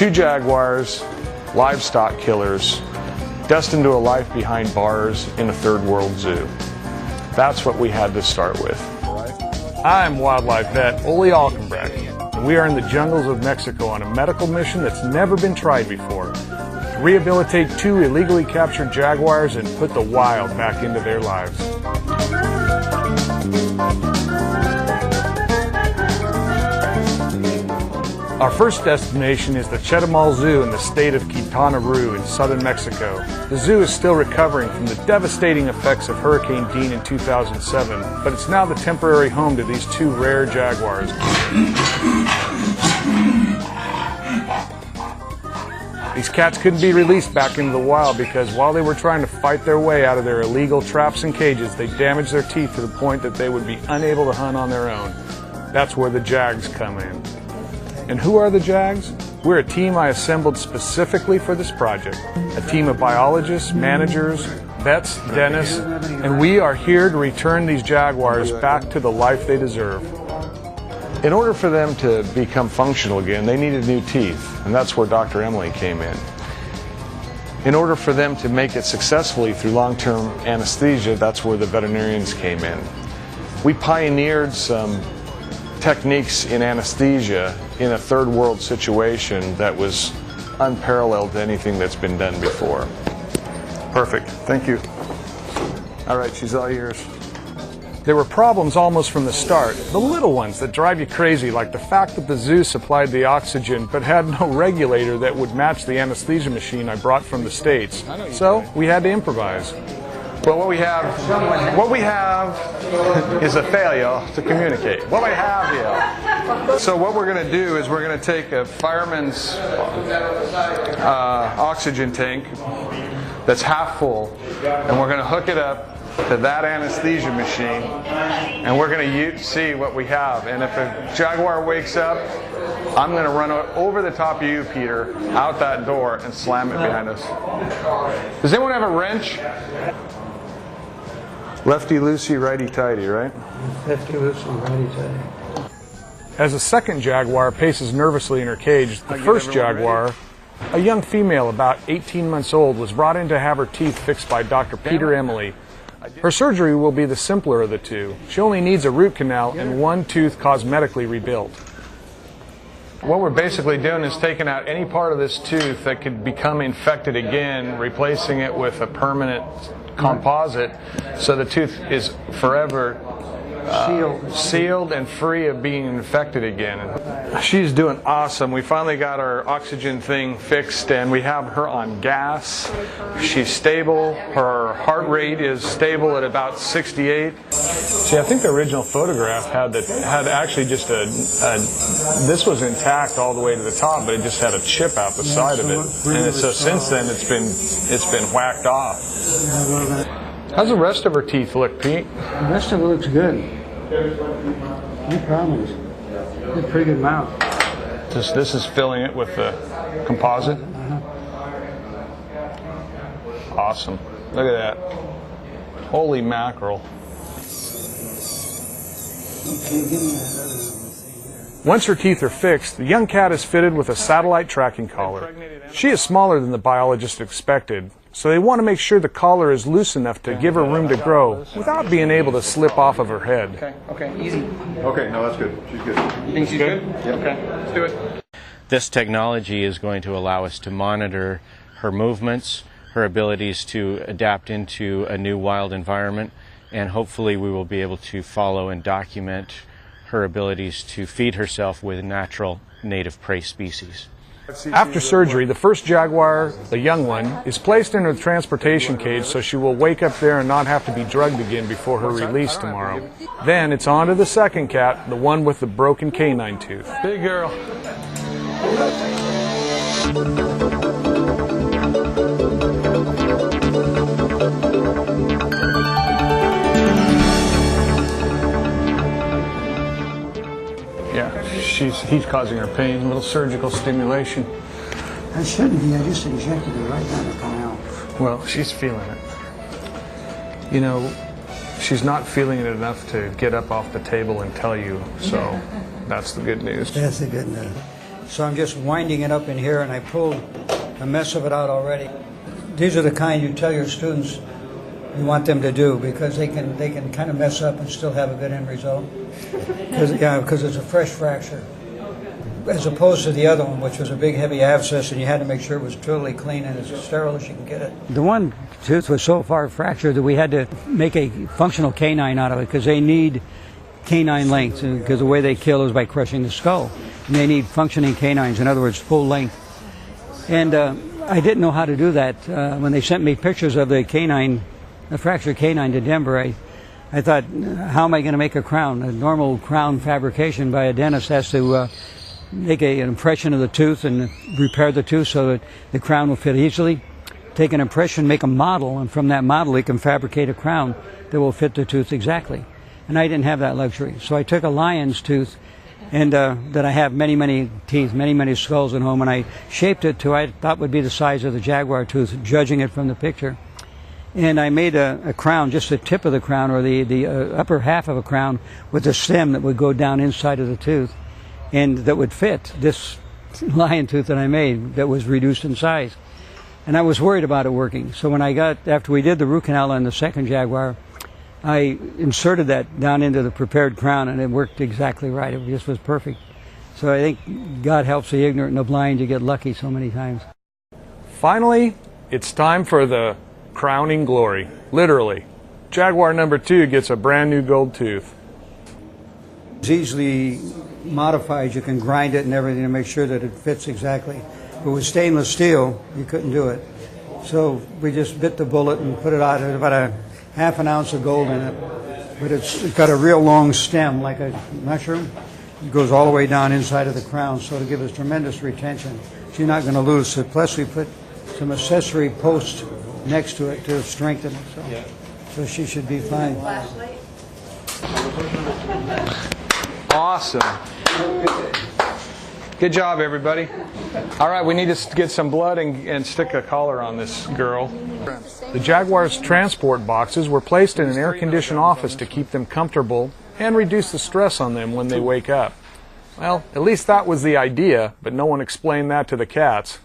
2 jaguars, livestock killers, destined to a life behind bars in a third world zoo. That's what we had to start with. I'm wildlife vet Ole Alkenbrecht, and we are in the jungles of Mexico on a medical mission that's never been tried before. To rehabilitate 2 illegally captured jaguars and put the wild back into their lives. Our first destination is the Chetumal Zoo in the state of Quintana Roo in southern Mexico. The zoo is still recovering from the devastating effects of Hurricane Dean in 2007, but it's now the temporary home to these 2 rare jaguars. These cats couldn't be released back into the wild because while they were trying to fight their way out of their illegal traps and cages, they damaged their teeth to the point that they would be unable to hunt on their own. That's where the Jags come in. And who are the Jags? We're a team I assembled specifically for this project. A team of biologists, managers, vets, dentists, and we are here to return these jaguars back to the life they deserve. In order for them to become functional again, they needed new teeth, and that's where Dr. Emily came in. In order for them to make it successfully through long-term anesthesia, that's where the veterinarians came in. We pioneered some techniques in anesthesia in a third world situation that was unparalleled to anything that's been done before. Perfect, thank you. All right, she's all yours. There were problems almost from the start, the little ones that drive you crazy, like the fact that the zoo supplied the oxygen but had no regulator that would match the anesthesia machine I brought from the States. So we had to improvise. Well, what we have is a failure to communicate. What we have here. So what we're going to do is we're going to take a fireman's oxygen tank that's half full, and we're going to hook it up to that anesthesia machine, and we're going to see what we have. And if a jaguar wakes up, I'm going to run over the top of you, Peter, out that door and slam it behind us. Does anyone have a wrench? Lefty loosey, righty tighty, right? Lefty loosey, righty tighty. As the second jaguar paces nervously in her cage, the first jaguar, a young female about 18 months old, was brought in to have her teeth fixed by Dr. Peter Emily. Her surgery will be the simpler of the 2. She only needs a root canal and 1 tooth cosmetically rebuilt. What we're basically doing is taking out any part of this tooth that could become infected again, replacing it with a permanent composite, so the tooth is forever sealed and free of being infected again. She's doing awesome. We finally got our oxygen thing fixed, and we have her on gas. She's stable. Her heart rate is stable at about 68. See, I think the original photograph had actually just this was intact all the way to the top, but it just had a chip out the side of it. And so since then it's been whacked off. How's the rest of her teeth look, Pete? The rest of it looks good. No problems. It's a pretty good mouth. This is filling it with the composite? Awesome. Look at that. Holy mackerel. Once her teeth are fixed, the young cat is fitted with a satellite tracking collar. She is smaller than the biologist expected, so they want to make sure the collar is loose enough to give her room to grow without being able to slip off of her head. Okay, easy. Okay, no, that's good. She's good. You think she's good? Yeah. Okay, let's do it. This technology is going to allow us to monitor her movements, her abilities to adapt into a new wild environment, and hopefully we will be able to follow and document her abilities to feed herself with natural native prey species. After surgery, the first jaguar, the young one, is placed in a transportation cage so she will wake up there and not have to be drugged again before her release tomorrow. Then it's on to the second cat, the one with the broken canine tooth. Big girl. Yeah, he's causing her pain, a little surgical stimulation. That shouldn't be, I just injected it right down the canal. Well, she's feeling it. You know, she's not feeling it enough to get up off the table and tell you, so that's the good news. That's the good news. So I'm just winding it up in here, and I pulled a mess of it out already. These are the kind you tell your students you want them to do, because they can kind of mess up and still have a good end result. Because it's a fresh fracture, as opposed to the other one, which was a big heavy abscess, and you had to make sure it was totally clean and as sterile as you can get it. The one tooth was so far fractured that we had to make a functional canine out of it, because they need canine length, because the way they kill is by crushing the skull, and they need functioning canines, in other words, full length. And I didn't know how to do that. When they sent me pictures of the fractured canine to Denver, I thought, how am I going to make a crown? A normal crown fabrication by a dentist has to make an impression of the tooth and repair the tooth so that the crown will fit easily. Take an impression, make a model, and from that model he can fabricate a crown that will fit the tooth exactly. And I didn't have that luxury. So I took a lion's tooth, and that I have many teeth, many skulls at home, and I shaped it to I thought would be the size of the jaguar tooth, judging it from the picture. And I made a crown, just the tip of the crown, or the upper half of a crown, with a stem that would go down inside of the tooth, and that would fit this lion tooth that I made that was reduced in size. And I was worried about it working. So when after we did the root canal on the second jaguar, I inserted that down into the prepared crown, and it worked exactly right. It just was perfect. So I think God helps the ignorant and the blind to get lucky so many times. Finally, it's time for the crowning glory. Literally. Jaguar number 2 gets a brand new gold tooth. It's easily modified. You can grind it and everything to make sure that it fits exactly. But with stainless steel, you couldn't do it. So we just bit the bullet and put it out. There's about a half an ounce of gold in it. But it's got a real long stem, like a mushroom. It goes all the way down inside of the crown, so to give us tremendous retention. So you're not going to lose it. Plus we put some accessory posts next to it to strengthen it. So she should be fine. Awesome. Good job, everybody. All right, we need to get some blood and stick a collar on this girl. The Jaguar's transport boxes were placed in an air-conditioned office to keep them comfortable and reduce the stress on them when they wake up. Well, at least that was the idea, but no one explained that to the cats.